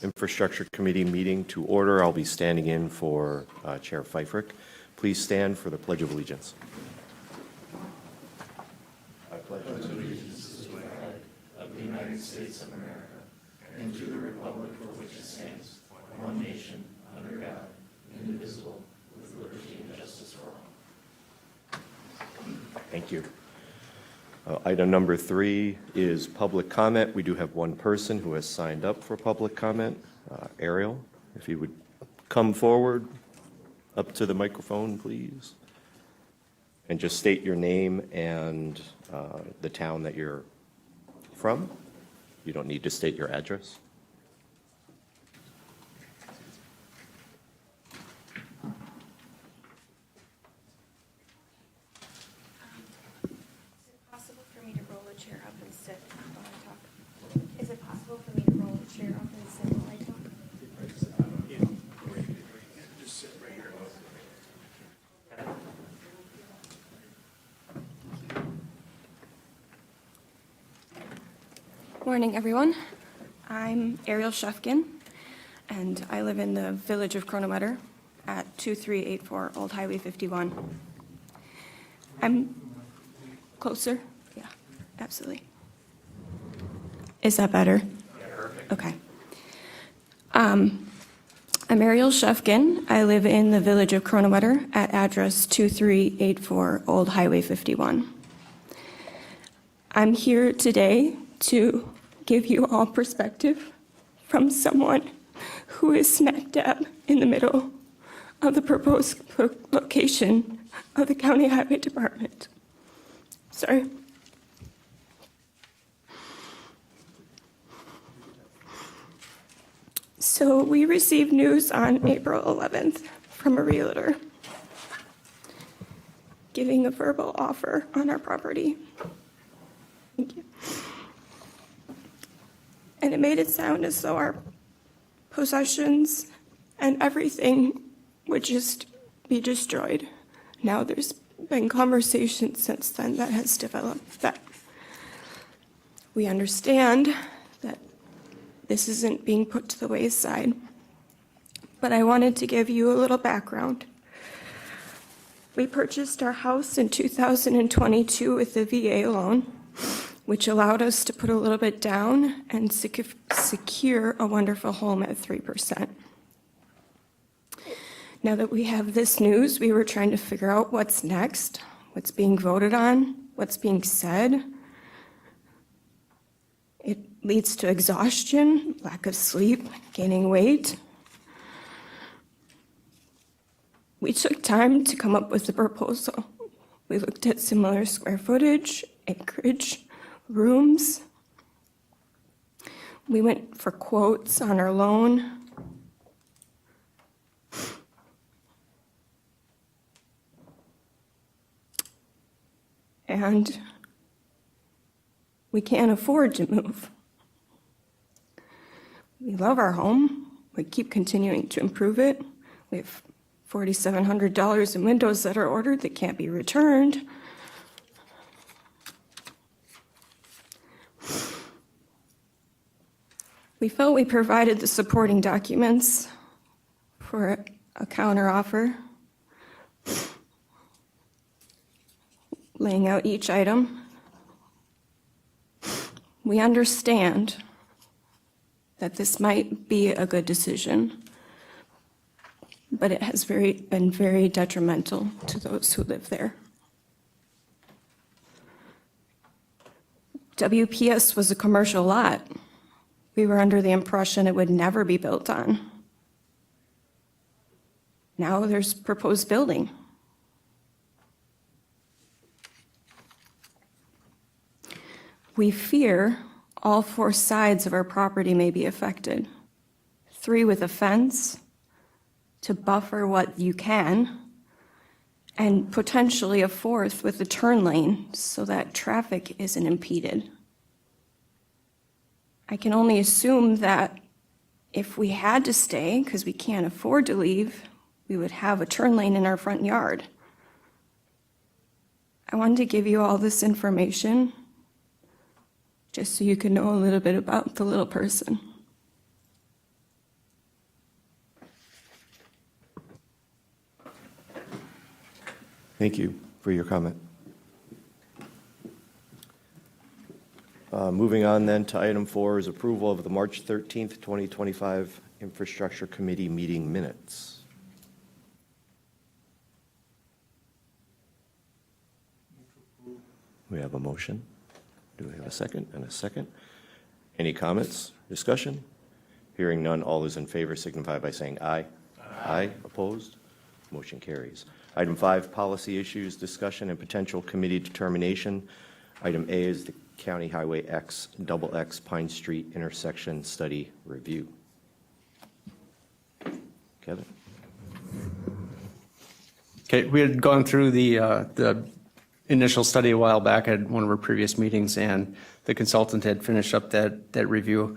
Infrastructure Committee meeting to order. I'll be standing in for Chair Pfeiffer. Please stand for the Pledge of Allegiance. I pledge allegiance to the flag of the United States of America and to the republic for which it stands, one nation, under God, indivisible, with liberty and justice for all. Thank you. Item number 3 is public comment. We do have one person who has signed up for public comment. Ariel, if you would come forward up to the microphone, please. And just state your name and the town that you're from. You don't need to state your address. Morning, everyone. I'm Ariel Shefkin, and I live in the village of Kronemeter at 2384 Old Highway 51. I'm closer? Yeah, absolutely. Is that better? Yeah, perfect. Okay. I'm Ariel Shefkin. I live in the village of Kronemeter at address 2384 Old Highway 51. I'm here today to give you all perspective from someone who is smack dab in the middle of the proposed location of the County Highway Department. Sorry. So we received news on April 11th from a realtor giving a verbal offer on our property. Thank you. And it made it sound as though our possessions and everything would just be destroyed. Now there's been conversation since then that has developed that we understand that this isn't being put to the wayside. But I wanted to give you a little background. We purchased our house in 2022 with a VA loan, which allowed us to put a little bit down and secure a wonderful home at 3%. Now that we have this news, we were trying to figure out what's next, what's being voted on, what's being said. It leads to exhaustion, lack of sleep, gaining weight. We took time to come up with a proposal. We looked at similar square footage, acreage, rooms. We went for quotes on our loan. And we can't afford to move. We love our home. We keep continuing to improve it. We have $4,700 in windows that are ordered that can't be returned. We felt we provided the supporting documents for a counteroffer, laying out each item. We understand that this might be a good decision, but it has been very detrimental to those who live there. WPS was a commercial lot. We were under the impression it would never be built on. Now there's proposed building. We fear all 4 sides of our property may be affected. 3 with a fence to buffer what you can, and potentially a 4th with a turn lane so that traffic isn't impeded. I can only assume that if we had to stay, because we can't afford to leave, we would have a turn lane in our front yard. I wanted to give you all this information just so you can know a little bit about the little person. Thank you for your comment. Moving on then to item 4 is approval of the March 13th, 2025 Infrastructure Committee meeting minutes. We have a motion. Do we have a second and a second? Any comments, discussion? Hearing none, all those in favor signify by saying aye. Aye. Opposed? Motion carries. Item 5, policy issues, discussion, and potential committee determination. Item A is the County Highway XX Pine Street intersection study review. Kevin? Okay, we had gone through the initial study a while back at one of our previous meetings, and the consultant had finished up that review.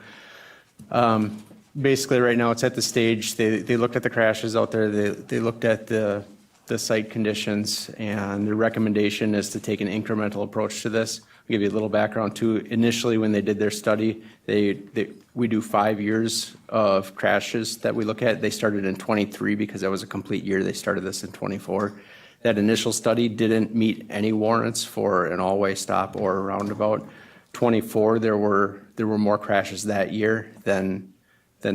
Basically, right now, it's at the stage, they looked at the crashes out there, they looked at the site conditions, and the recommendation is to take an incremental approach to this. I'll give you a little background too. Initially, when they did their study, we do 5 years of crashes that we look at. They started in 23 because that was a complete year. They started this in 24. That initial study didn't meet any warrants for an all-way stop or a roundabout. 24, there were more crashes that year than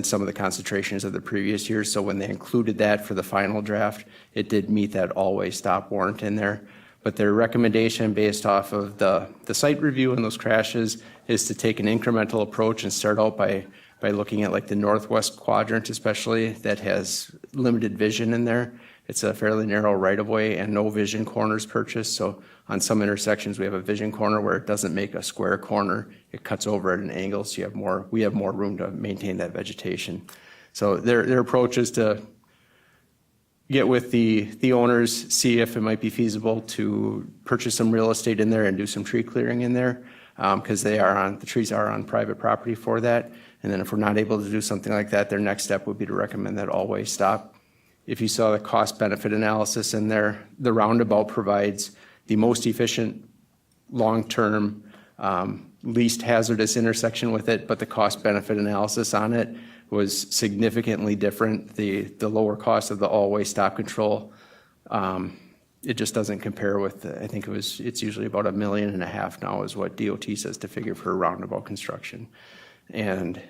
some of the concentrations of the previous years. So when they included that for the final draft, it did meet that all-way stop warrant in there. But their recommendation based off of the site review and those crashes is to take an incremental approach and start out by looking at like the northwest quadrant especially that has limited vision in there. It's a fairly narrow right-of-way and no vision corners purchased. So on some intersections, we have a vision corner where it doesn't make a square corner. It cuts over at an angle, so we have more room to maintain that vegetation. So their approach is to get with the owners, see if it might be feasible to purchase some real estate in there and do some tree clearing in there, because the trees are on private property for that. And then if we're not able to do something like that, their next step would be to recommend that all-way stop. If you saw the cost-benefit analysis in there, the roundabout provides the most efficient, long-term, least hazardous intersection with it, but the cost-benefit analysis on it was significantly different. The lower cost of the all-way stop control, it just doesn't compare with, I think it's usually about $1.5 million now is what DOT says to figure for roundabout construction. And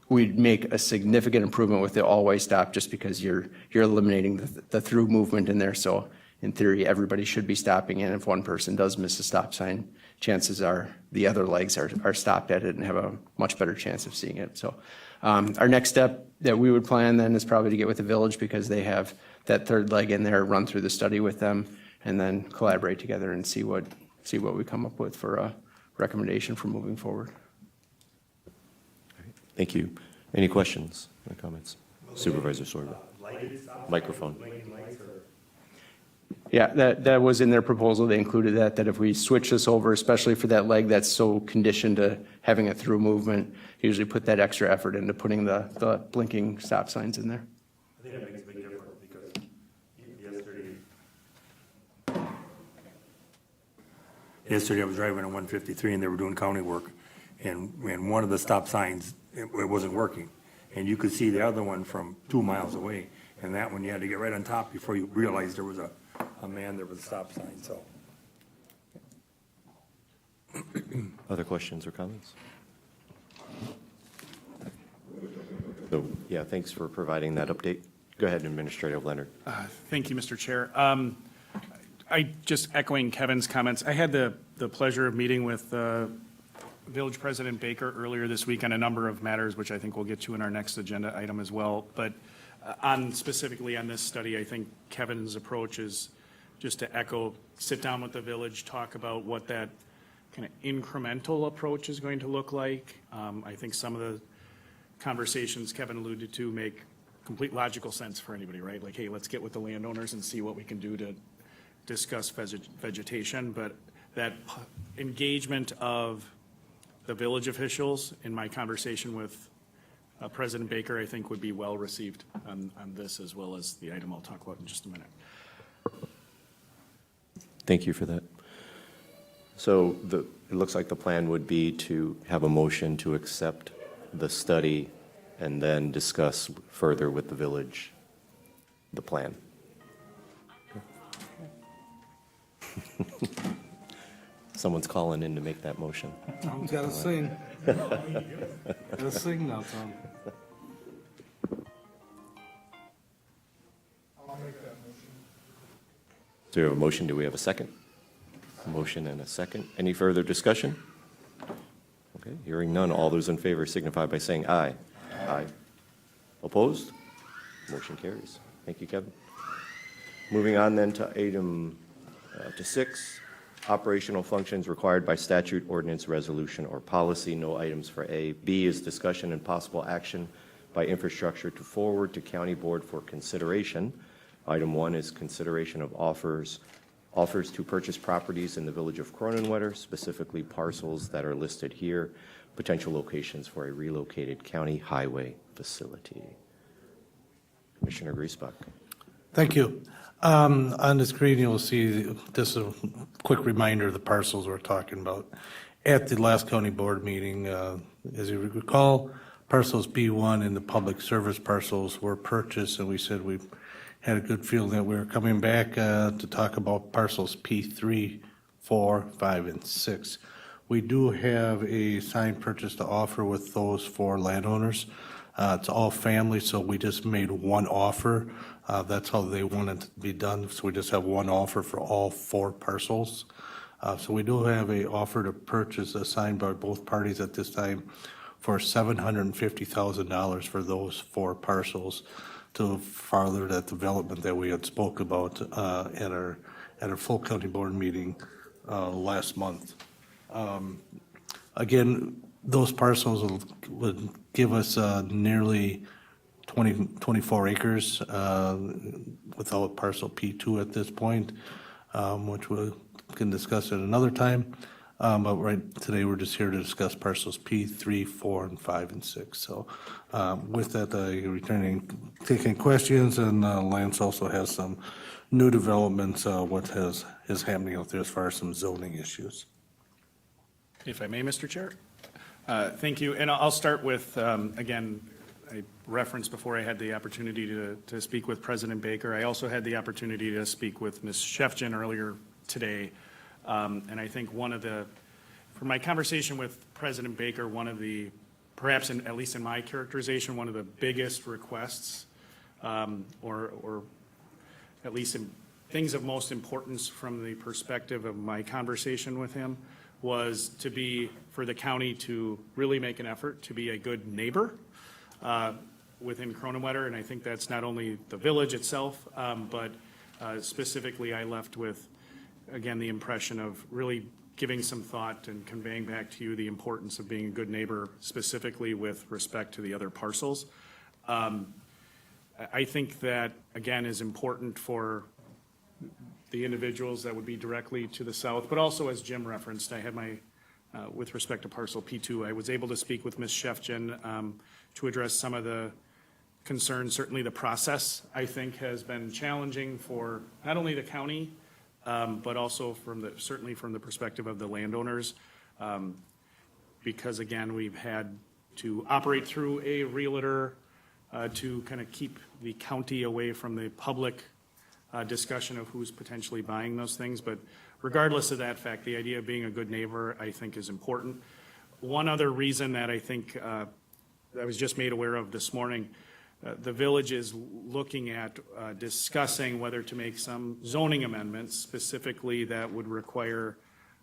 we'd make a significant improvement with the all-way stop just because you're eliminating the through movement in there. So in theory, everybody should be stopping in. If one person does miss a stop sign, chances are the other legs are stopped at it and have a much better chance of seeing it. So our next step that we would plan then is probably to get with the village because they have that third leg in there, run through the study with them, and then collaborate together and see what we come up with for a recommendation for moving forward. Thank you. Any questions or comments? Supervisor Sorba. Microphone. Yeah, that was in their proposal. They included that if we switch this over, especially for that leg that's so conditioned to having a through movement, usually put that extra effort into putting the blinking stop signs in there. I think that makes a big difference because yesterday I was driving on 153 and they were doing county work, and one of the stop signs, it wasn't working. And you could see the other one from 2 miles away. And that one you had to get right on top before you realized there was a man there with a stop sign, so. Other questions or comments? So, yeah, thanks for providing that update. Go ahead, Administrator Leonard. Thank you, Mr. Chair. I just echoing Kevin's comments, I had the pleasure of meeting with Village President Baker earlier this week on a number of matters, which I think we'll get to in our next agenda item as well. But specifically on this study, I think Kevin's approach is just to echo, sit down with the village, talk about what that kind of incremental approach is going to look like. I think some of the conversations Kevin alluded to make complete logical sense for anybody, right? Like, hey, let's get with the landowners and see what we can do to discuss vegetation. But that engagement of the village officials in my conversation with President Baker, I think would be well received on this as well as the item I'll talk about in just a minute. Thank you for that. So it looks like the plan would be to have a motion to accept the study and then discuss further with the village the plan. Someone's calling in to make that motion. Tom's gotta sing. Gotta sing now, Tom. Do we have a motion? Do we have a second? A motion and a second. Any further discussion? Okay, hearing none. All those in favor signify by saying aye. Aye. Opposed? Motion carries. Thank you, Kevin. Moving on then to item to 6, operational functions required by statute, ordinance, resolution, or policy. No items for A. B is discussion and possible action by infrastructure to forward to county board for consideration. Item 1 is consideration of offers to purchase properties in the village of Cronenwetter, specifically parcels that are listed here, potential locations for a relocated county highway facility. Commissioner Griesbach. Thank you. On the screen, you'll see, this is a quick reminder of the parcels we're talking about. At the last county board meeting, as you recall, parcels B1 and the public service parcels were purchased, and we said we had a good feeling that we were coming back to talk about parcels P3, 4, 5, and 6. We do have a signed purchase to offer with those 4 landowners. It's all family, so we just made one offer. That's how they want it to be done, so we just have one offer for all 4 parcels. So we do have a offer to purchase assigned by both parties at this time for $750,000 for those 4 parcels to further that development that we had spoke about at our full county board meeting last month. Again, those parcels would give us nearly 24 acres without parcel P2 at this point, which we can discuss at another time. But right today, we're just here to discuss parcels P3, 4, and 5, and 6. So with that, taking questions, and Lance also has some new developments, what is happening out there as far as some zoning issues. If I may, Mr. Chair. Thank you. And I'll start with, again, I referenced before I had the opportunity to speak with President Baker. I also had the opportunity to speak with Ms. Shefkin earlier today. And I think from my conversation with President Baker, one of the, perhaps at least in my characterization, one of the biggest requests, or at least in things of most importance from the perspective of my conversation with him, was for the county to really make an effort to be a good neighbor within Cronenwetter. And I think that's not only the village itself, but specifically I left with, again, the impression of really giving some thought and conveying back to you the importance of being a good neighbor, specifically with respect to the other parcels. I think that, again, is important for the individuals that would be directly to the south, but also, as Jim referenced, I had with respect to parcel P2, I was able to speak with Ms. Shefkin to address some of the concerns. Certainly the process, I think, has been challenging for not only the county, but also certainly from the perspective of the landowners, because again, we've had to operate through a realtor to kind of keep the county away from the public discussion of who's potentially buying those things. But regardless of that fact, the idea of being a good neighbor, I think, is important. One other reason that I think I was just made aware of this morning, the village is looking at discussing whether to make some zoning amendments, specifically that would require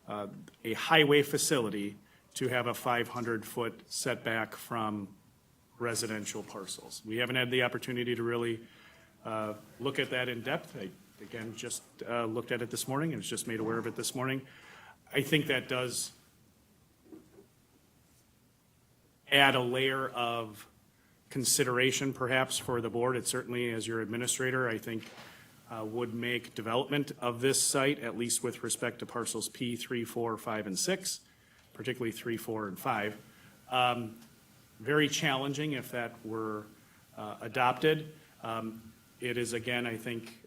a highway facility to have a 500-foot setback from residential parcels. We haven't had the opportunity to really look at that in depth. I, again, just looked at it this morning and was just made aware of it this morning. I think that does add a layer of consideration perhaps for the board. It certainly, as your administrator, I think would make development of this site, at least with respect to parcels P, 3, 4, 5, and 6, particularly 3, 4, and 5, very challenging if that were adopted. It is, again, I think,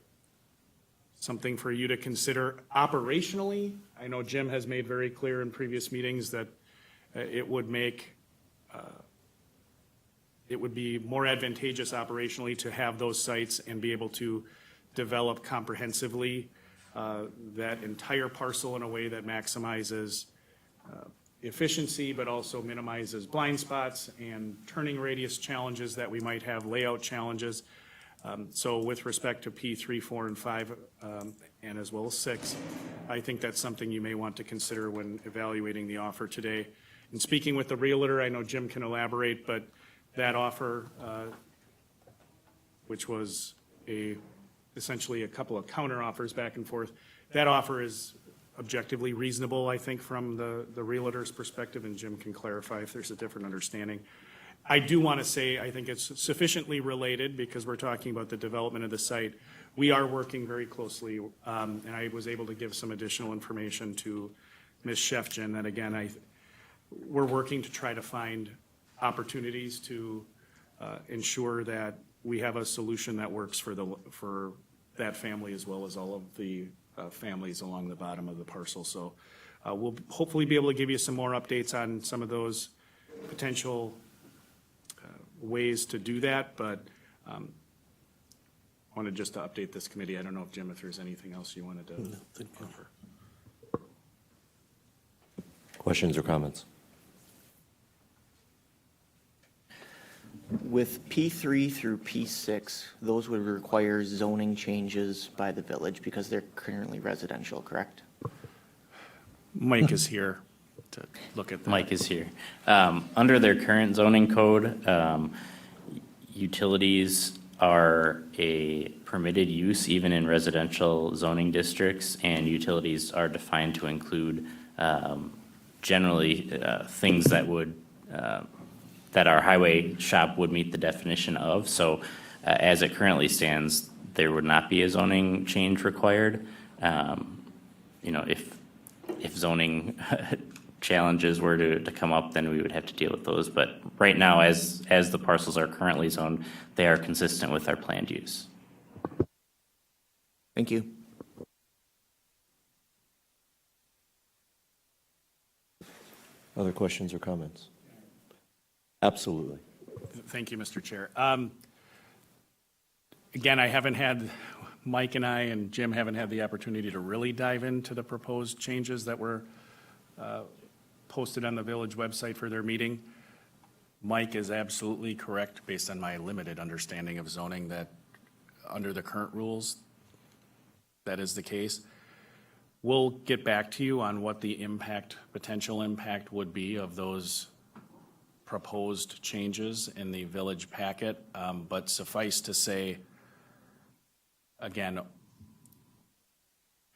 something for you to consider operationally. I know Jim has made very clear in previous meetings that it would be more advantageous operationally to have those sites and be able to develop comprehensively that entire parcel in a way that maximizes efficiency, but also minimizes blind spots and turning radius challenges that we might have, layout challenges. So with respect to P3, 4, and 5, and as well as 6, I think that's something you may want to consider when evaluating the offer today. In speaking with the realtor, I know Jim can elaborate, but that offer, which was essentially a couple of counter offers back and forth, that offer is objectively reasonable, I think, from the realtor's perspective, and Jim can clarify if there's a different understanding. I do want to say, I think it's sufficiently related because we're talking about the development of the site. We are working very closely, and I was able to give some additional information to Ms. Shefjan that, again, we're working to try to find opportunities to ensure that we have a solution that works for that family as well as all of the families along the bottom of the parcel. So we'll hopefully be able to give you some more updates on some of those potential ways to do that, but I wanted just to update this committee. I don't know if, Jim, if there's anything else you wanted to offer. Questions or comments? With P3 through P6, those would require zoning changes by the village because they're currently residential, correct? Mike is here to look at that. Mike is here. Under their current zoning code, utilities are a permitted use even in residential zoning districts, and utilities are defined to include generally things that would that our highway shop would meet the definition of. So as it currently stands, there would not be a zoning change required. You know, if zoning challenges were to come up, then we would have to deal with those. But right now, as the parcels are currently zoned, they are consistent with our planned use. Thank you. Other questions or comments? Absolutely. Thank you, Mr. Chair. Again, I haven't had, Mike and I and Jim haven't had the opportunity to really dive into the proposed changes that were posted on the village website for their meeting. Mike is absolutely correct, based on my limited understanding of zoning, that under the current rules, that is the case. We'll get back to you on what the potential impact would be of those proposed changes in the village packet, but suffice to say, again,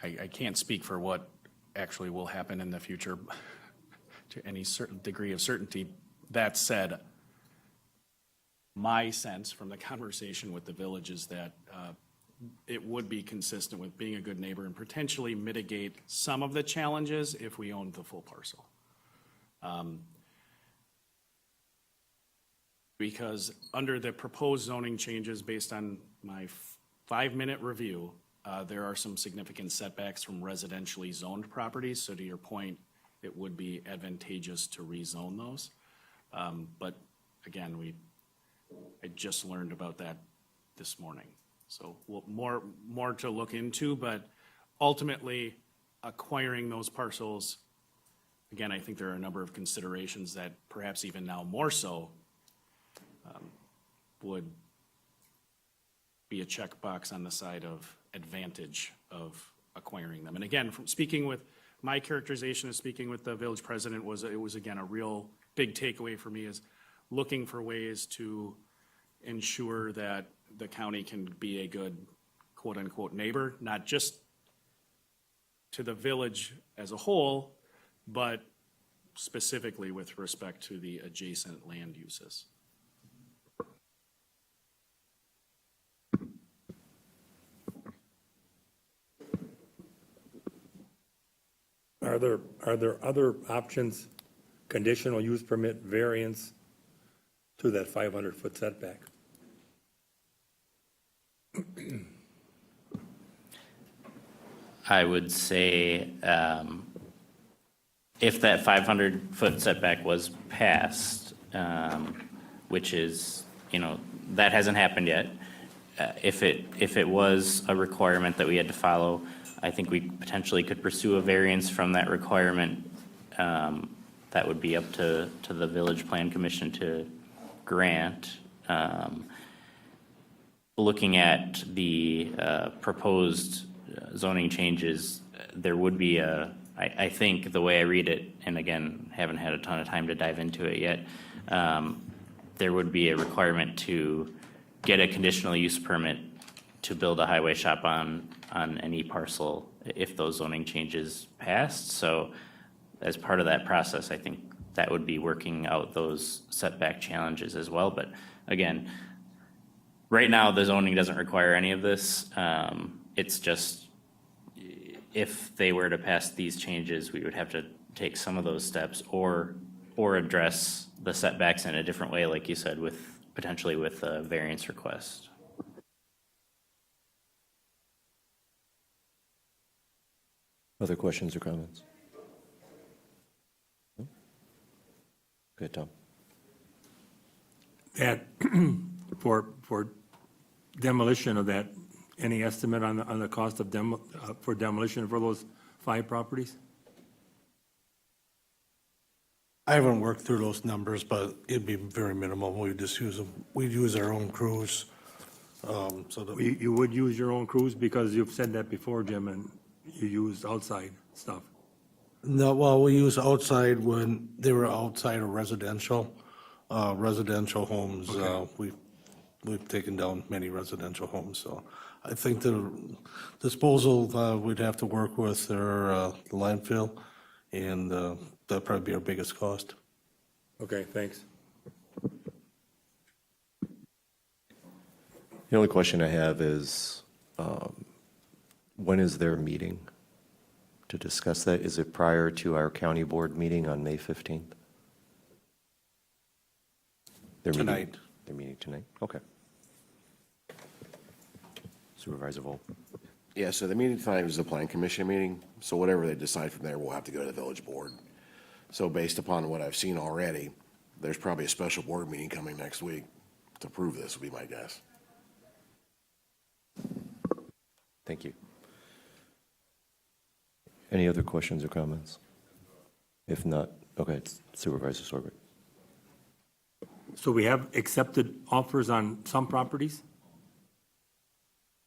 I can't speak for what actually will happen in the future to any certain degree of certainty. That said, my sense from the conversation with the village is that it would be consistent with being a good neighbor and potentially mitigate some of the challenges if we owned the full parcel. Because under the proposed zoning changes, based on my 5-minute review, there are some significant setbacks from residentially zoned properties. So to your point, it would be advantageous to rezone those. But again, I just learned about that this morning. So more to look into, but ultimately acquiring those parcels, again, I think there are a number of considerations that perhaps even now more so would be a checkbox on the side of advantage of acquiring them. And again, from speaking with my characterization of speaking with the village president it was again a real big takeaway for me is looking for ways to ensure that the county can be a good quote unquote neighbor, not just to the village as a whole, but specifically with respect to the adjacent land uses. Are there other options, conditional use permit, variance to that 500-foot setback? I would say if that 500-foot setback was passed, which is, that hasn't happened yet. If it was a requirement that we had to follow, I think we potentially could pursue a variance from that requirement. That would be up to the Village Plan Commission to grant. Looking at the proposed zoning changes, there would be I think the way I read it, and again, haven't had a ton of time to dive into it yet, there would be a requirement to get a conditional use permit to build a highway shop on any parcel if those zoning changes passed. So as part of that process, I think that would be working out those setback challenges as well. But again, right now, the zoning doesn't require any of this. It's just if they were to pass these changes, we would have to take some of those steps or address the setbacks in a different way, like you said, potentially with a variance request. Other questions or comments? No? Good, Tom. That, for demolition of that, any estimate on the cost of for demolition for those 5 properties? I haven't worked through those numbers, but it'd be very minimal. We just use them, we'd use our own crews. So that You would use your own crews, because you've said that before, Jim, and you use outside stuff. No, well, we use outside when they were outside of residential homes. We've taken down many residential homes, so I think the disposal, we'd have to work with our landfill, and that'd probably be our biggest cost. Okay, thanks. The only question I have is, when is their meeting to discuss that? Is it prior to our county board meeting on May 15th? Tonight. They're meeting tonight? Okay. Supervisor Volk. Yeah, so the meeting tonight was the plan commission meeting, so whatever they decide from there, we'll have to go to the village board. So based upon what I've seen already, there's probably a special board meeting coming next week to approve this, would be my guess. Thank you. Any other questions or comments? If not, okay, Supervisor Sorbick. So we have accepted offers on some properties?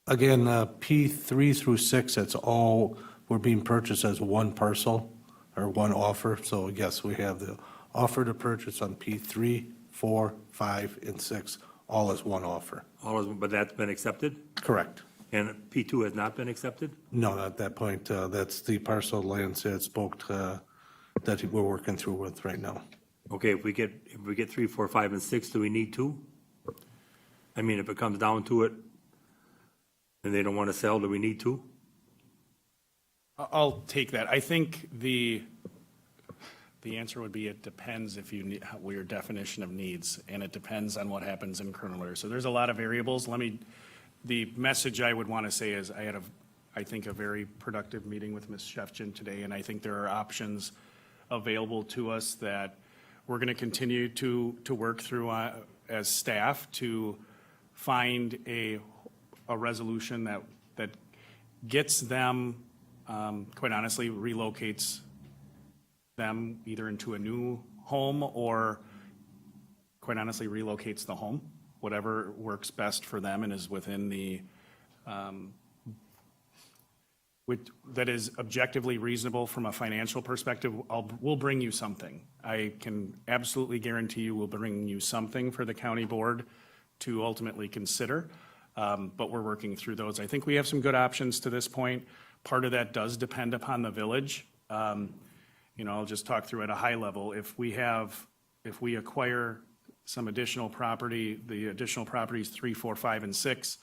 Again, P3 through 6, it's all, we're being purchased as one parcel or one offer. So yes, we have the offer to purchase on P3, 4, 5, and 6, all as one offer. But that's been accepted? Correct. And P2 has not been accepted? No, not at that point. That's the parcel of land that spoke to, that we're working through with right now. Okay, if we get 3, 4, 5, and 6, do we need 2? I mean, if it comes down to it, and they don't want to sell, do we need 2? I'll take that. I think the answer would be it depends if you need, your definition of needs, and it depends on what happens in Kernler. So there's a lot of variables. The message I would want to say is I had I think a very productive meeting with Ms. Shefchin today, and I think there are options available to us that we're going to continue to work through as staff to find a resolution that gets them, quite honestly, relocates them either into a new home or, quite honestly, relocates the home, whatever works best for them and is within the, that is objectively reasonable from a financial perspective. We'll bring you something. I can absolutely guarantee you we'll bring you something for the county board to ultimately consider. But we're working through those. I think we have some good options to this point. Part of that does depend upon the village. I'll just talk through at a high level. If we acquire some additional property, the additional properties 3, 4, 5, and 6,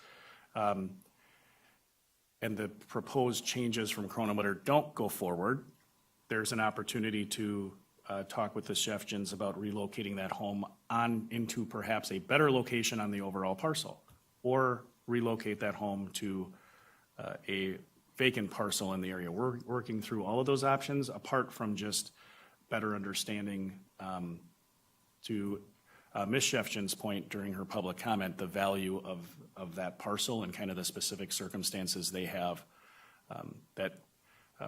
and the proposed changes from Kronemutter don't go forward, there's an opportunity to talk with the Shefchins about relocating that home into perhaps a better location on the overall parcel, or relocate that home to a vacant parcel in the area. We're working through all of those options, apart from just better understanding, to Ms. Shefchin's point during her public comment, the value of that parcel and kind of the specific circumstances they have that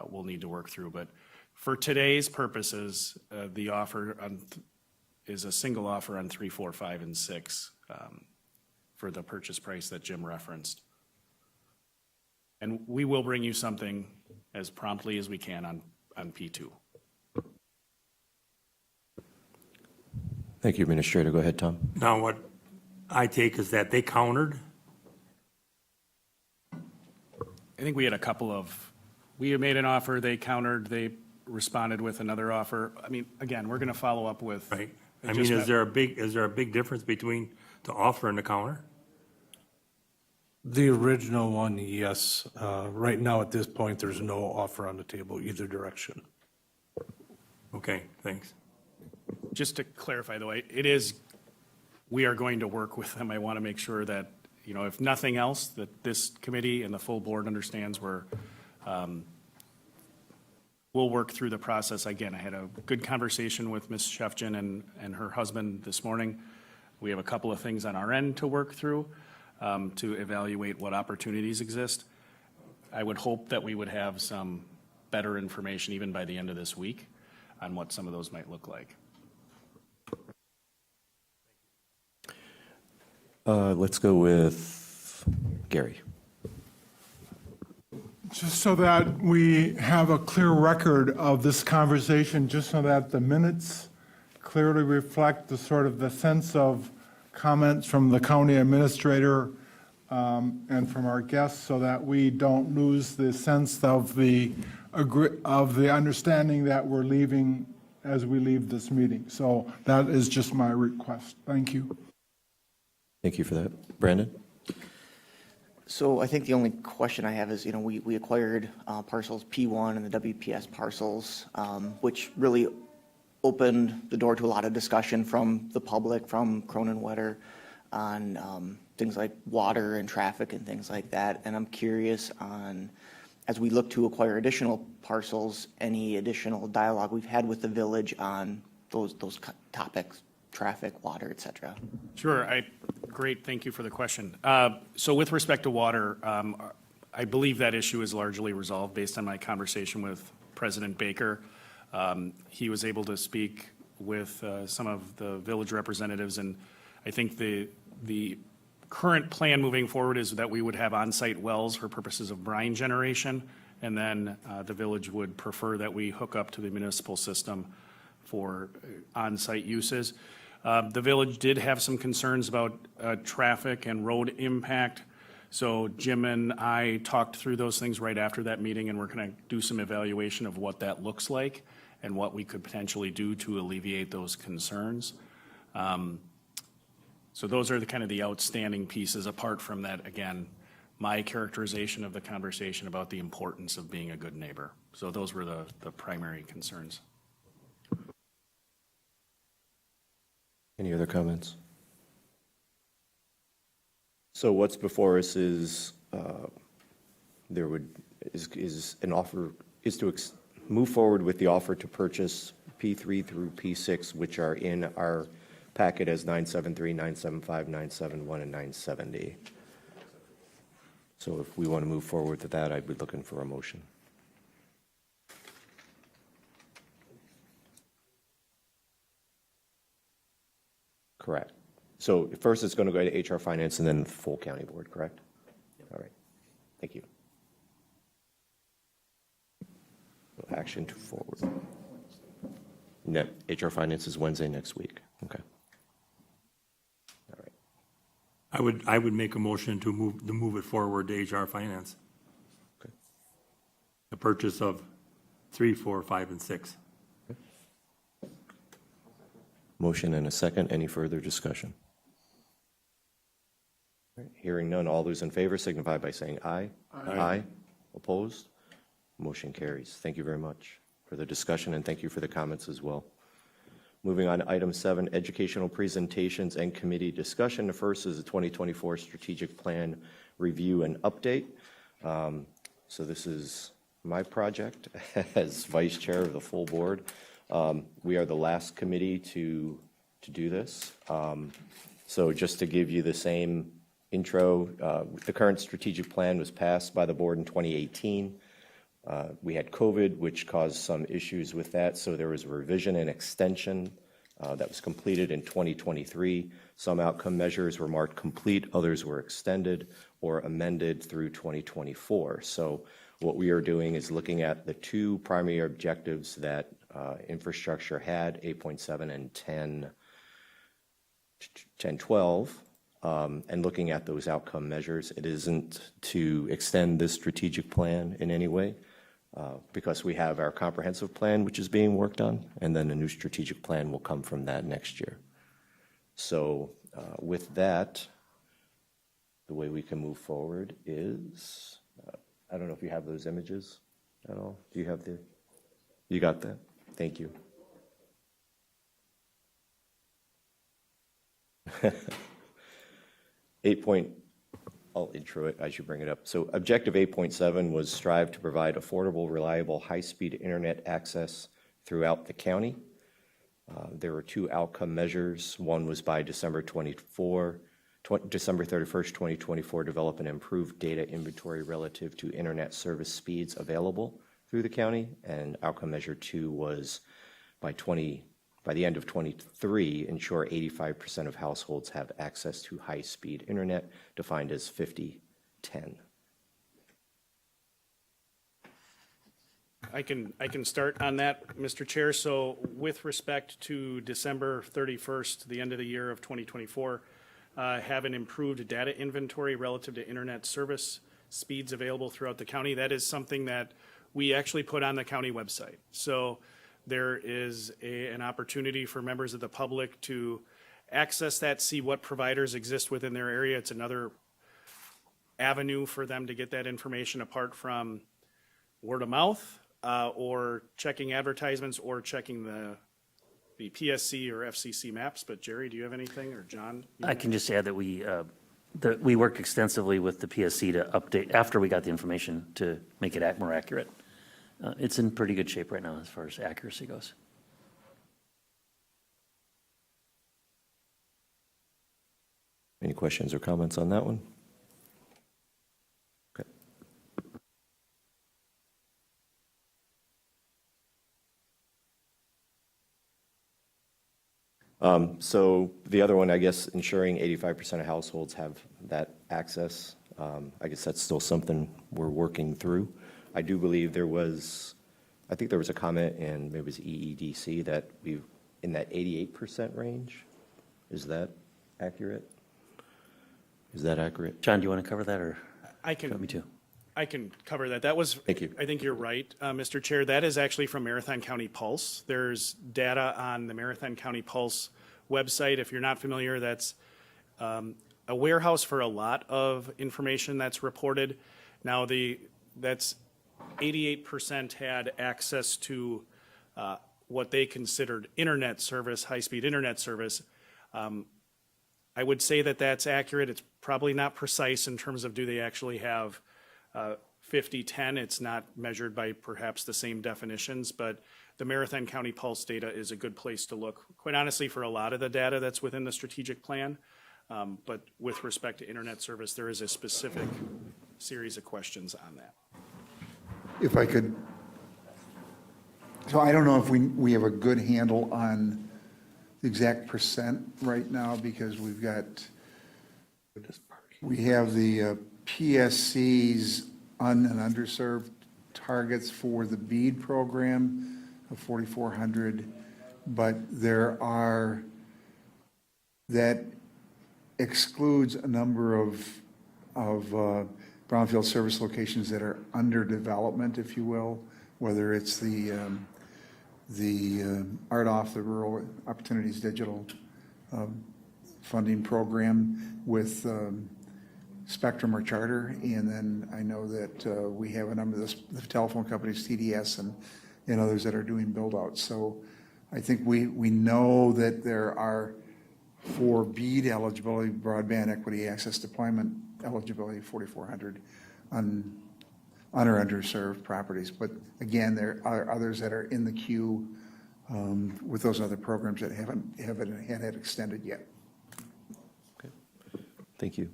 we'll need to work through. But for today's purposes, the offer is a single offer on 3, 4, 5, and 6 for the purchase price that Jim referenced. And we will bring you something as promptly as we can on P2. Thank you, Administrator. Go ahead, Tom. Now, what I take is that they countered. I think we had we had made an offer, they countered, they responded with another offer. I mean, again, we're going to follow up with. Right. I I mean, just is met- there a big difference between the offer and the counter? The original one, yes. Right now, at this point, there's no offer on the table either direction. Okay, thanks. Just to clarify, though, we are going to work with them. I want to make sure that, if nothing else, that this committee and the full board understands we'll work through the process. Again, I had a good conversation with Ms. Shefton and her husband this morning. We have a couple of things on our end to work through to evaluate what opportunities exist. I would hope that we would have some better information even by the end of this week on what some of those might look like. Let's go with Gary. Just so that we have a clear record of this conversation, just so that the minutes clearly reflect the sort of the sense of comments from the county administrator and from our guests, so that we don't lose the sense of the understanding that we're leaving as we leave this meeting. So that is just my request. Thank you. Thank you for that. Brandon? So I think the only question I have is, we acquired parcels P1 and the WPS parcels, which really opened the door to a lot of discussion from the public, from Cronenwetter, on things like water and traffic and things like that. And I'm curious on, as we look to acquire additional parcels, any additional dialogue we've had with the village on those topics, traffic, water, et cetera. Sure. Great. Thank you for the question. So with respect to water, I believe that issue is largely resolved based on my conversation with President Baker. He was able to speak with some of the village representatives, and I think the current plan moving forward is that we would have on-site wells for purposes of brine generation, and then the village would prefer that we hook up to the municipal system for on-site uses. The village did have some concerns about traffic and road impact. So Jim and I talked through those things right after that meeting, and we're going to do some evaluation of what that looks like and what we could potentially do to alleviate those concerns. So those are the outstanding pieces. Apart from that, again, my characterization of the conversation about the importance of being a good neighbor. So those were the primary concerns. Any other comments? So what's before us is to move forward with the offer to purchase P3 through P6, which are in our packet as 973, 975, 971, and 970. So if we want to move forward with that, I'd be looking for a motion. Correct. So first it's going to go to HR Finance and then the full county board, correct? All right. Thank you. Action to forward. HR Finance is Wednesday next week. Okay. All right. I would make a motion to move it forward to HR Finance. Okay. The purchase of 3, 4, 5, and 6. Motion and a second. Any further discussion? All right. Hearing none, all those in favor signify by saying aye. Aye. Opposed? Motion carries. Thank you very much for the discussion, and thank you for the comments as well. Moving on to item 7, educational presentations and committee discussion. The first is the 2024 strategic plan review and update. So this is my project as vice chair of the full board. We are the last committee to do this. So just to give you the same intro, the current strategic plan was passed by the board in 2018. We had COVID, which caused some issues with that, so there was a revision and extension that was completed in 2023. Some outcome measures were marked complete, others were extended or amended through 2024. So what we are doing is looking at the two primary objectives that infrastructure had, 8.7 and 10.12, and looking at those outcome measures. It isn't to extend this strategic plan in any way, because we have our comprehensive plan, which is being worked on, and then a new strategic plan will come from that next year. So with that, the way we can move forward is, I don't know if you have those images at all. Do you have you got that? Thank you. I'll intro it as you bring it up. So objective 8.7 was strive to provide affordable, reliable, high-speed internet access throughout the county. There were two outcome measures. One was by December 31st, 2024, develop an improved data inventory relative to internet service speeds available through the county. And outcome measure 2 was by the end of 23, ensure 85% of households have access to high-speed internet, defined as 50/10. I can start on that, Mr. Chair. So with respect to December 31st, the end of the year of 2024, have an improved data inventory relative to internet service speeds available throughout the county. That is something that we actually put on the county website. So there is an opportunity for members of the public to access that, see what providers exist within their area. It's another avenue for them to get that information apart from word of mouth, or checking advertisements, or checking the PSC or FCC maps. But Jerry, do you have anything, or John? I can just add that we worked extensively with the PSC to update, after we got the information, to make it more accurate. It's in pretty good shape right now as far as accuracy goes. Any questions or comments on that one? Okay. So the other one, I guess, ensuring 85% of households have that access. I guess that's still something we're working through. I do believe I think there was a comment in, maybe it was EEDC, that we've, in that 88% range. Is that accurate? Is that accurate? John, do you want to cover that, or I do you want me to? I can cover that. That was, Thank you. I think you're right, Mr. Chair. That is actually from Marathon County Pulse. There's data on the Marathon County Pulse website. If you're not familiar, that's a warehouse for a lot of information that's reported. Now, that's 88% had access to what they considered internet service, high-speed internet service. I would say that that's accurate. It's probably not precise in terms of do they actually have 50/10. It's not measured by perhaps the same definitions, but the Marathon County Pulse data is a good place to look, quite honestly, for a lot of the data that's within the strategic plan. But with respect to internet service, there is a specific series of questions on that. If I could, so I don't know if we have a good handle on the exact percent right now, because we have the PSC's and underserved targets for the BEAD program of 4,400, but that excludes a number of brownfield service locations that are under development, if you will, whether it's the RDOF, the Rural Opportunities Digital Funding Program with Spectrum or Charter, and then I know that we have a number of the telephone companies, TDS and others that are doing build-outs. So I think we know that there are, for BEAD eligibility, broadband equity access deployment eligibility, 4,400 on or underserved properties. But again, there are others that are in the queue with those other programs that haven't had extended yet. Okay. Thank you.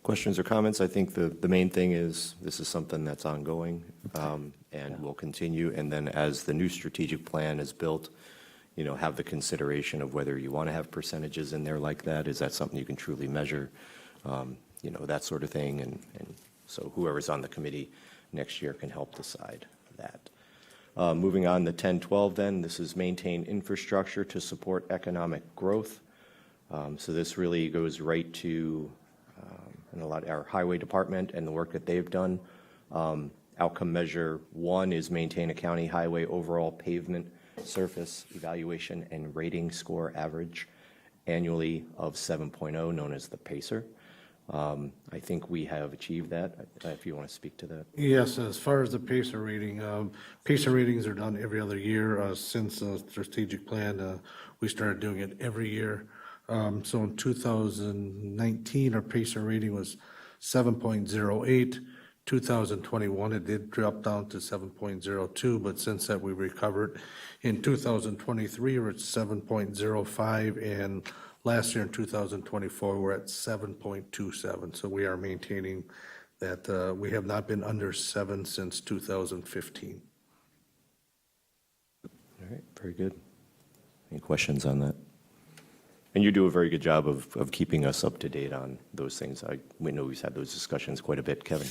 Questions or comments? I think the main thing is this is something that's ongoing and will continue. And then as the new strategic plan is built, you know, have the consideration of whether you want to have percentages in there like that. Is that something you can truly measure? You know, that sort of thing. And so whoever's on the committee next year can help decide that. Moving on to 1012 then, this is maintain infrastructure to support economic growth. So this really goes right to and a lot our highway department and the work that they've done. Outcome measure 1 is maintain a county highway overall pavement surface evaluation and rating score average annually of 7.0, known as the PACER. I think we have achieved that, if you want to speak to that. Yes, as far as the PACER rating, PACER ratings are done every other year. Since the strategic plan, we started doing it every year. So in 2019, our PACER rating was 7.08. 2021, it did drop down to 7.02, but since that we recovered. In 2023, we're at 7.05, and last year in 2024, we're at 7.27. So we are maintaining that. We have not been under 7 since 2015. All right, very good. Any questions on that? And you do a very good job of keeping us up to date on those things. We know we've had those discussions quite a bit. Kevin?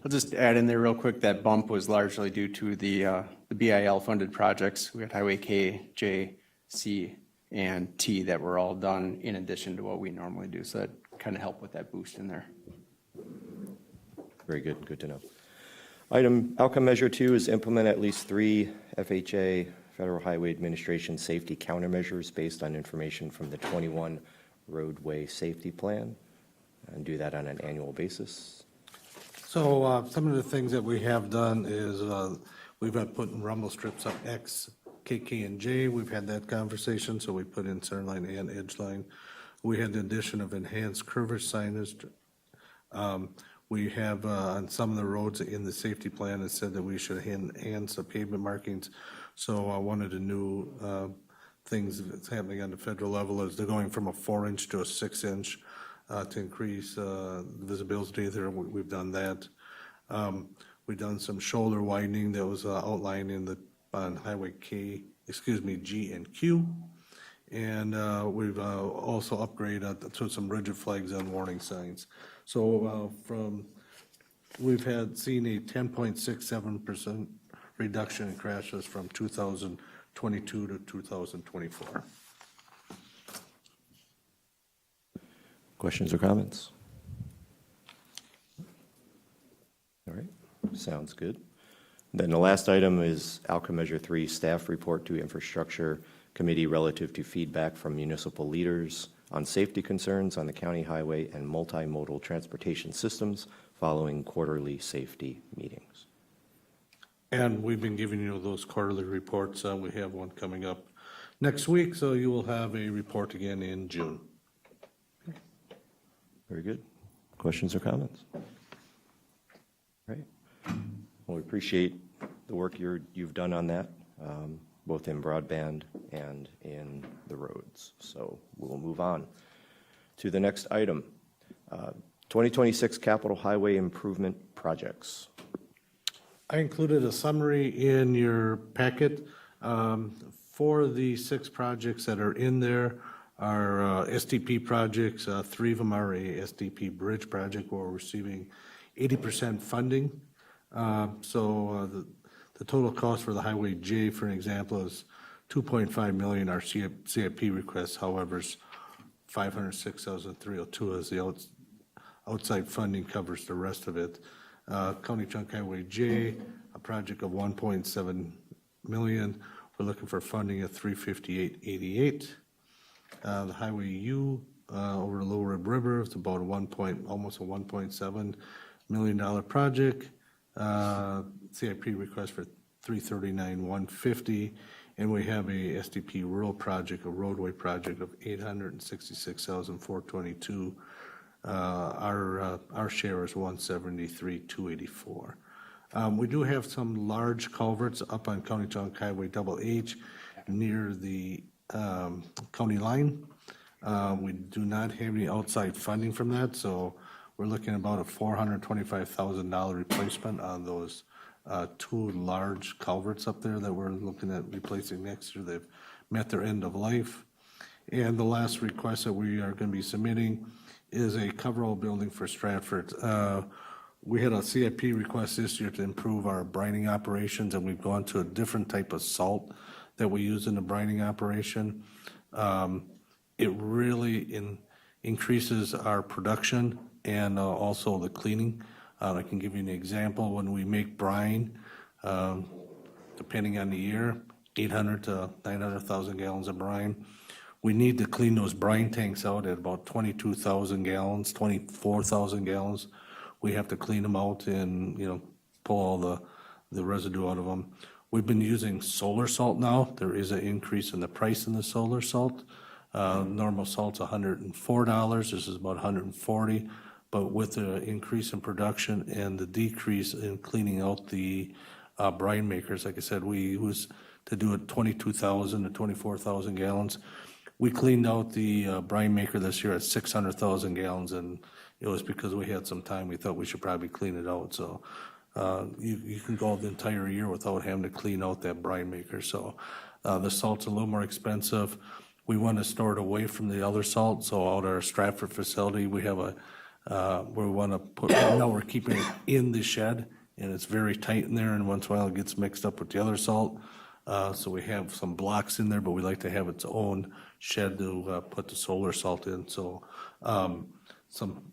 I'll just add in there real quick, that bump was largely due to the BIL-funded projects. We had Highway K, J, C, and T that were all done in addition to what we normally do. So that kind of helped with that boost in there. Very good, good to know. Outcome measure 2 is implement at least 3 FHA, Federal Highway Administration safety countermeasures based on information from the 21 roadway safety plan, and do that on an annual basis. So some of the things that we have done is we've been putting rumble strips up X, K, K, and J. We've had that conversation, so we put in centerline and edge line. We had the addition of enhanced curvage signage. We have on some of the roads in the safety plan, it said that we should enhance the pavement markings. So one of the new things that's happening on the federal level is they're going from a 4-inch to a 6-inch to increase visibility there. We've done that. We've done some shoulder widening that was outlined in on Highway G and Q. And we've also upgraded to some rigid flags on warning signs. So we've seen a 10.67% reduction in crashes from 2022 to 2024. Questions or comments? All right, sounds good. Then the last item is outcome measure 3, staff report to infrastructure committee relative to feedback from municipal leaders on safety concerns on the county highway and multimodal transportation systems following quarterly safety meetings. And we've been giving you those quarterly reports. We have one coming up next week, so you will have a report again in June. Very good. Questions or comments? Right. Well, we appreciate the work you've done on that, both in broadband and in the roads. So we'll move on to the next item. 2026 capital highway improvement projects. I included a summary in your packet. 4 of the 6 projects that are in there are SDP projects. 3 of them are a SDP bridge project where we're receiving 80% funding. So the total cost for the Highway J, for an example, is $2.5 million. Our CIP request, however, is $506,302 as the outside funding covers the rest of it. County Trunk Highway J, a project of $1.7 million. We're looking for funding at $358,88. The Highway U over the Lower Red River, it's about almost a $1.7 million project. CIP request for $339,150, and we have a SDP rural project, a roadway project of $866,422. Our share is $173,284. We do have some large culverts up on County Trunk Highway Double H near the county line. We do not have any outside funding from that, so we're looking at about a $425,000 replacement on those two large culverts up there that we're looking at replacing next year. They've met their end of life. And the last request that we are going to be submitting is a coverall building for Stratford. We had a CIP request this year to improve our brining operations, and we've gone to a different type of salt that we use in the brining operation. It really increases our production and also the cleaning. I can give you an example. When we make brine, depending on the year, 800 to 900,000 gallons of brine. We need to clean those brine tanks out at about 22,000 gallons, 24,000 gallons. We have to clean them out and, pull all the residue out of them. We've been using solar salt now. There is an increase in the price in the solar salt. Normal salt's $104. This is about $140. But with the increase in production and the decrease in cleaning out the brine makers, like I said, we was to do it 22,000 to 24,000 gallons. We cleaned out the brine maker this year at 600,000 gallons, and it was because we had some time. We thought we should probably clean it out. So you can go the entire year without having to clean out that brine maker. So the salt's a little more expensive. We want to store it away from the other salt. So out our Stratford facility, we have where we want to put, now we're keeping it in the shed, and it's very tight in there, and once in a while it gets mixed up with the other salt. So we have some blocks in there, but we like to have its own shed to put the solar salt in. So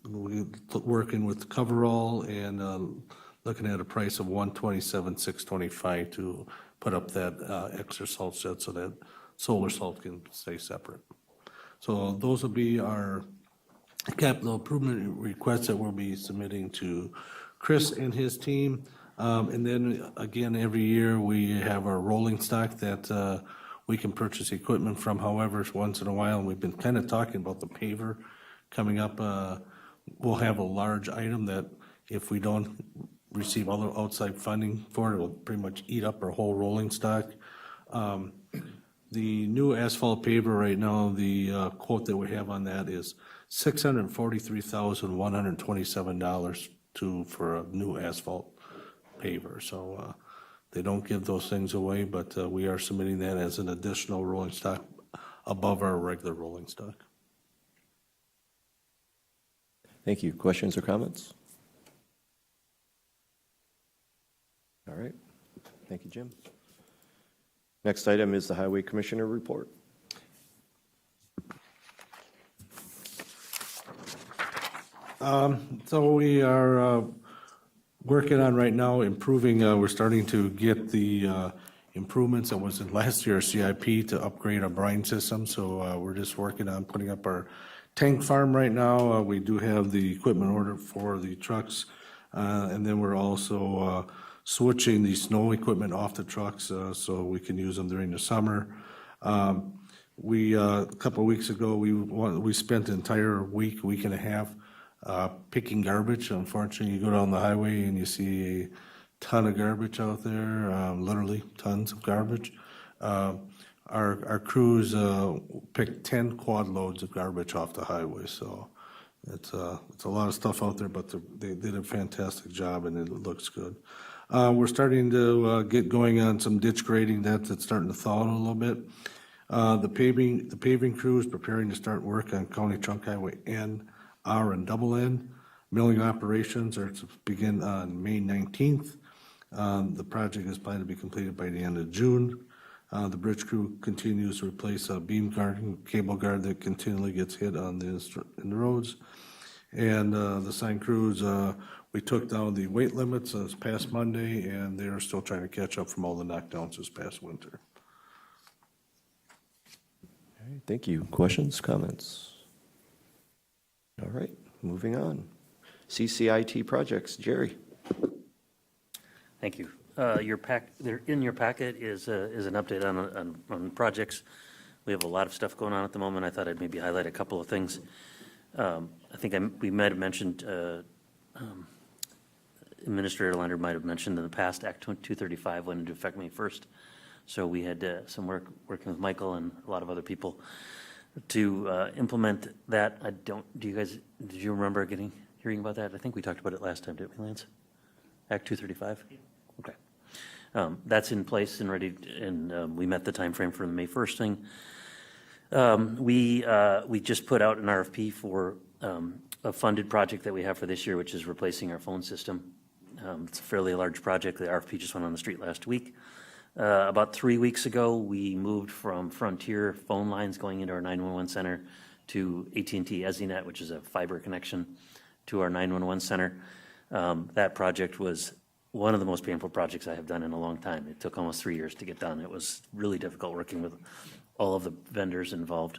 we working with coverall and looking at a price of $127,625 to put up that extra salt shed so that solar salt can stay separate. So those will be our capital improvement requests that we'll be submitting to Chris and his team. And then again, every year we have our rolling stock that we can purchase equipment from. However, once in a while, and we've been kind of talking about the paver coming up. We'll have a large item that if we don't receive other outside funding for it, it will pretty much eat up our whole rolling stock. The new asphalt paver right now, the quote that we have on that is $643,127 for a new asphalt paver. So they don't give those things away, but we are submitting that as an additional rolling stock above our regular rolling stock. Thank you. Questions or comments? All right. Thank you, Jim. Next item is the Highway Commissioner report. So we are working on right now improving, we're starting to get the improvements that was in last year's CIP to upgrade our brine system. So we're just working on putting up our tank farm right now. We do have the equipment ordered for the trucks. And then we're also switching the snow equipment off the trucks so we can use them during the summer. A couple of weeks ago, we spent an entire week and a half picking garbage. Unfortunately, you go down the highway and you see a ton of garbage out there, literally tons of garbage. Our crews picked 10 quad loads of garbage off the highway, so it's a lot of stuff out there, but they did a fantastic job and it looks good. We're starting to get going on some ditch grading. That's starting to thaw out a little bit. The paving crew is preparing to start work on County Trunk Highway N, R, and double N. Milling operations are to begin on May 19th. The project is planned to be completed by the end of June. The bridge crew continues to replace a beam guard and cable guard that continually gets hit in the roads. And the sign crews, we took down the weight limits this past Monday, and they're still trying to catch up from all the knockdowns this past winter. All right, thank you. Questions, comments? All right, moving on. CCIT projects, Jerry. Thank you. In your packet is an update on projects. We have a lot of stuff going on at the moment. I thought I'd maybe highlight a couple of things. I think we might have mentioned, Administrator Lander might have mentioned in the past, Act 235 went into effect May 1st. So we had some working with Michael and a lot of other people to implement that. Do you guys, did you remember hearing about that? I think we talked about it last time, didn't we, Lance? Act 235? Okay. That's in place and ready, and we met the timeframe for the May 1st thing. We just put out an RFP for a funded project that we have for this year, which is replacing our phone system. It's a fairly large project. The RFP just went on the street last week. About 3 weeks ago, we moved from Frontier phone lines going into our 911 center to AT&T EZNet, which is a fiber connection to our 911 center. That project was one of the most painful projects I have done in a long time. It took almost 3 years to get done. It was really difficult working with all of the vendors involved.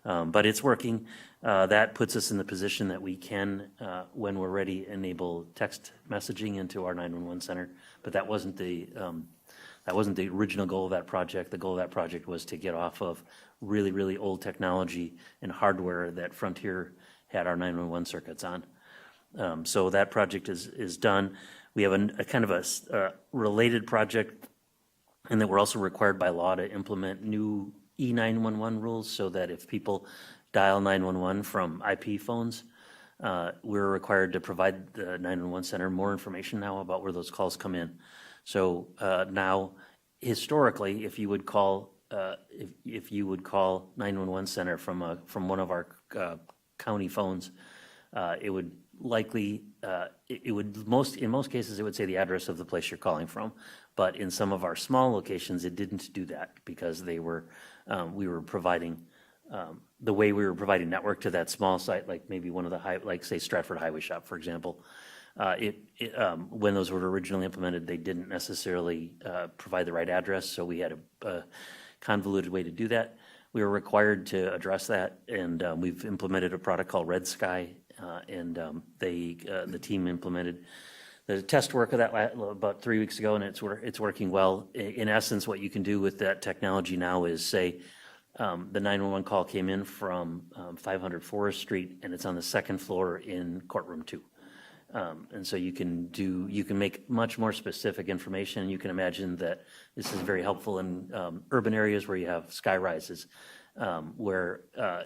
But it's working. That puts us in the position that we can, when we're ready, enable text messaging into our 911 center. But that wasn't the original goal of that project. The goal of that project was to get off of really, really old technology and hardware that Frontier had our 911 circuits on. So that project is done. We have a kind of a related project, and that we're also required by law to implement new E911 rules, so that if people dial 911 from IP phones, we're required to provide the 911 center more information now about where those calls come in. So now, historically, if you would call 911 center from one of our county phones, it would likely in most cases it would say the address of the place you're calling from. But in some of our small locations, it didn't do that, because we were providing the way we were providing network to that small site, like maybe one of the like say Stratford Highway Shop, for example. When those were originally implemented, they didn't necessarily provide the right address, so we had a convoluted way to do that. We were required to address that, and we've implemented a product called Red Sky, and the team implemented the test work of that about 3 weeks ago, and it's working well. In essence, what you can do with that technology now is say the 911 call came in from 500 Forest Street, and it's on the second floor in courtroom 2. And so you can make much more specific information. You can imagine that this is very helpful in urban areas where you have sky rises, where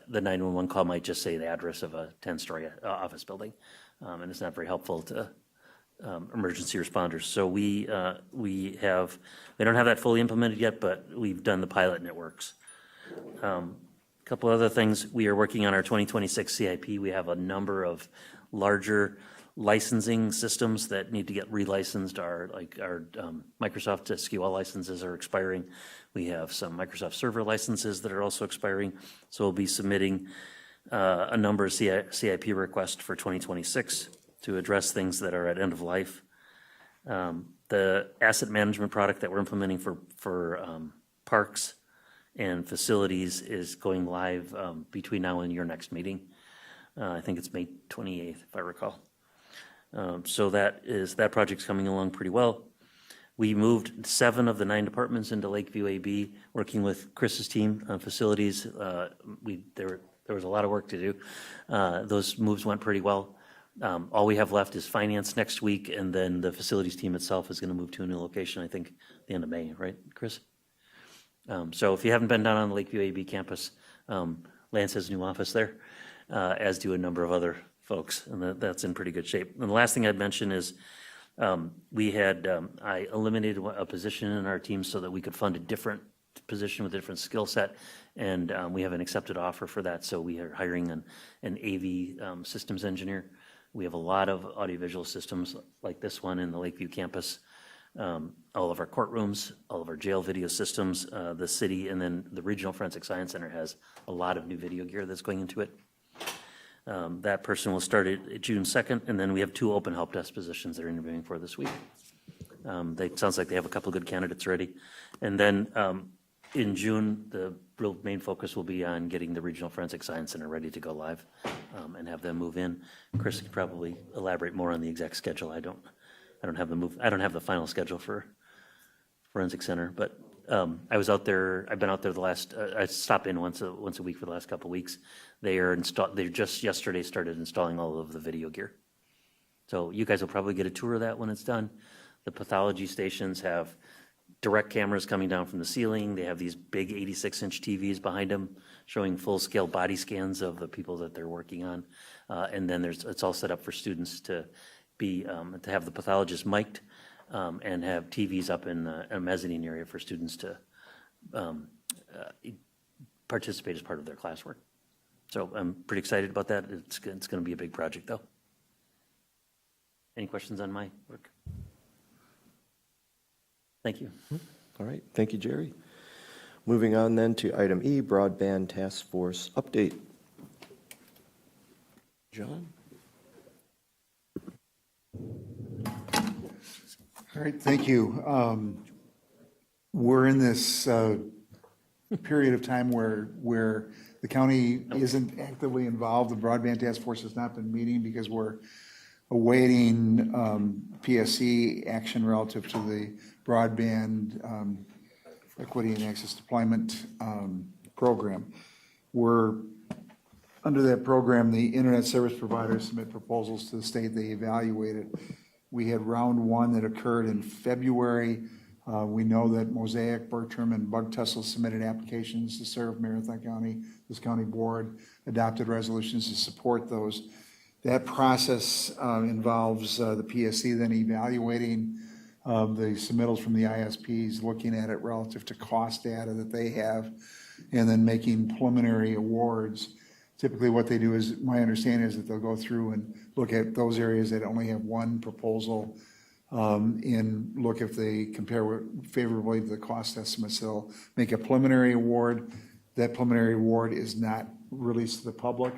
the 911 call might just say the address of a 10-story office building, and it's not very helpful to emergency responders. So we don't have that fully implemented yet, but we've done the pilot and it works. A couple other things. We are working on our 2026 CIP. We have a number of larger licensing systems that need to get relicensed. Our Microsoft SQL licenses are expiring. We have some Microsoft Server licenses that are also expiring. So we'll be submitting a number of CIP requests for 2026 to address things that are at end of life. The asset management product that we're implementing for parks and facilities is going live between now and your next meeting. I think it's May 28th, if I recall. So that project's coming along pretty well. We moved 7 of the 9 departments into Lakeview AB, working with Chris's team on facilities. There was a lot of work to do. Those moves went pretty well. All we have left is finance next week, and then the facilities team itself is going to move to a new location, I think, at the end of May, right, Chris? So if you haven't been down on the Lakeview AB campus, Lance has a new office there, as do a number of other folks, and that's in pretty good shape. And the last thing I'd mention is I eliminated a position in our team so that we could fund a different position with a different skill set, and we have an accepted offer for that, so we are hiring an AV systems engineer. We have a lot of audiovisual systems like this one in the Lakeview campus, all of our courtrooms, all of our jail video systems, the city, and then the Regional Forensic Science Center has a lot of new video gear that's going into it. That person will start at June 2nd, and then we have 2 open help desk positions they're interviewing for this week. It sounds like they have a couple good candidates ready. And then in June, the real main focus will be on getting the Regional Forensic Science Center ready to go live and have them move in. Chris can probably elaborate more on the exact schedule. I don't have the final schedule for Forensic Center, but I was out there. I've been out there I stop in once a week for the last couple of weeks. They just yesterday started installing all of the video gear. So you guys will probably get a tour of that when it's done. The pathology stations have direct cameras coming down from the ceiling. They have these big 86-inch TVs behind them showing full-scale body scans of the people that they're working on. And then it's all set up for students to have the pathologist mic'd and have TVs up in a mezzanine area for students to participate as part of their classwork. So I'm pretty excited about that. It's going to be a big project, though. Any questions on my work? Thank you. All right, thank you, Jerry. Moving on then to item E, Broadband Task Force update. John? All right, thank you. We're in this period of time where the county isn't actively involved. The Broadband Task Force has not been meeting because we're awaiting PSC action relative to the broadband equity and access deployment program. We're under that program, the internet service providers submit proposals to the state. They evaluate it. We had round one that occurred in February. We know that Mosaic, Bertram, and Bug Tussle submitted applications to serve Marathon County. This county board adopted resolutions to support those. That process involves the PSC then evaluating the submittals from the ISPs, looking at it relative to cost data that they have, and then making preliminary awards. Typically what they do is, my understanding is that they'll go through and look at those areas that only have one proposal and look if they compare favorably to the cost estimates. They'll make a preliminary award. That preliminary award is not released to the public.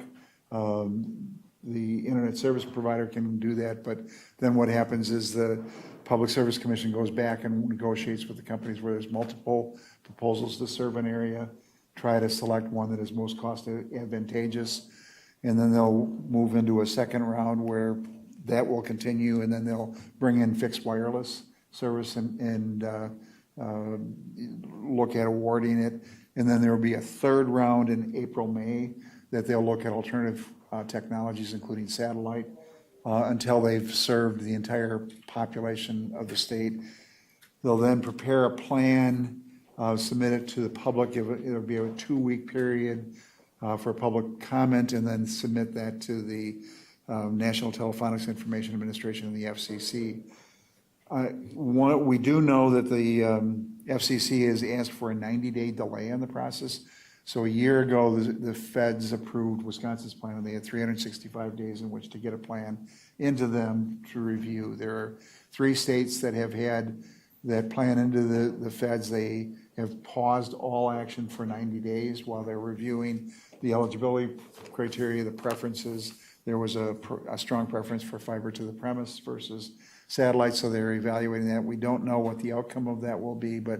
The internet service provider can do that, but then what happens is the Public Service Commission goes back and negotiates with the companies where there's multiple proposals to serve an area, try to select one that is most cost advantageous, and then they'll move into a second round where that will continue, and then they'll bring in fixed wireless service and look at awarding it. And then there will be a third round in April, May, that they'll look at alternative technologies, including satellite, until they've served the entire population of the state. They'll then prepare a plan, submit it to the public. It'll be a 2-week period for public comment, and then submit that to the National Telephonics Information Administration and the FCC. We do know that the FCC has asked for a 90-day delay in the process. So a year ago, the feds approved Wisconsin's plan, and they had 365 days in which to get a plan into them to review. There are 3 states that have had that plan into the feds. They have paused all action for 90 days while they're reviewing the eligibility criteria, the preferences. There was a strong preference for fiber to the premise versus satellite, so they're evaluating that. We don't know what the outcome of that will be, but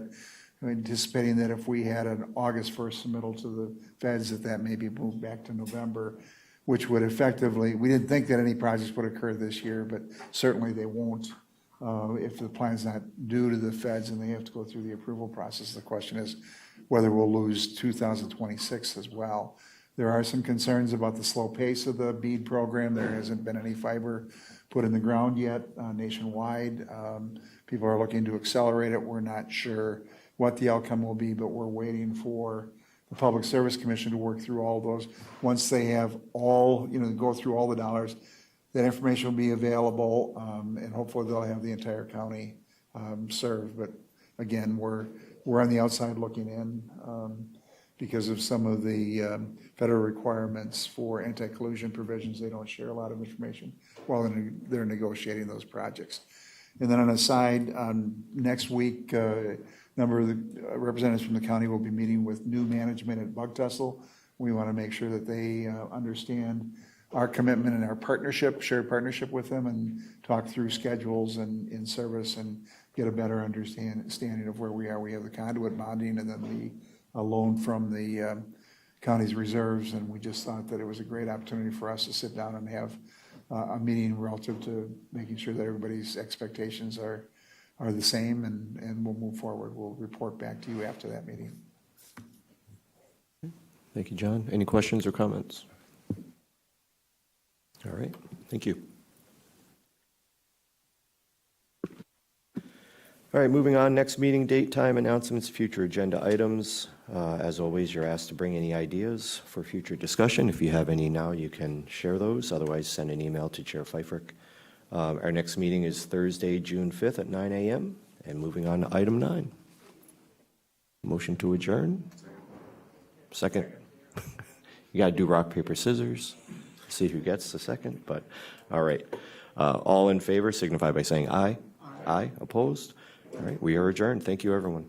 I'm anticipating that if we had an August 1st submittal to the feds, that may be moved back to November, which would effectively, we didn't think that any projects would occur this year, but certainly they won't if the plan's not due to the feds and they have to go through the approval process. The question is whether we'll lose 2026 as well. There are some concerns about the slow pace of the BEAD program. There hasn't been any fiber put in the ground yet nationwide. People are looking to accelerate it. We're not sure what the outcome will be, but we're waiting for the Public Service Commission to work through all those. Once they have all, go through all the dollars, that information will be available, and hopefully they'll have the entire county served. But again, we're on the outside looking in because of some of the federal requirements for anti-collusion provisions. They don't share a lot of information while they're negotiating those projects. And then on a side, next week, a number of the representatives from the county will be meeting with new management at Bug Tussle. We want to make sure that they understand our commitment and our partnership, shared partnership with them, and talk through schedules and in service and get a better understanding of where we are. We have the conduit bonding and then the loan from the county's reserves, and we just thought that it was a great opportunity for us to sit down and have a meeting relative to making sure that everybody's expectations are the same, and we'll move forward. We'll report back to you after that meeting. Thank you, John. Any questions or comments? All right, thank you. All right, moving on, next meeting date, time, announcements, future agenda items. As always, you're asked to bring any ideas for future discussion. If you have any now, you can share those. Otherwise, send an email to Chair Pfeiffer. Our next meeting is Thursday, June 5th at 9 a.m. And moving on to item 9. Motion to adjourn? Second. You got to do rock, paper, scissors. See who gets the second, but, all right. All in favor signify by saying aye. Aye. Opposed? All right, we are adjourned. Thank you, everyone.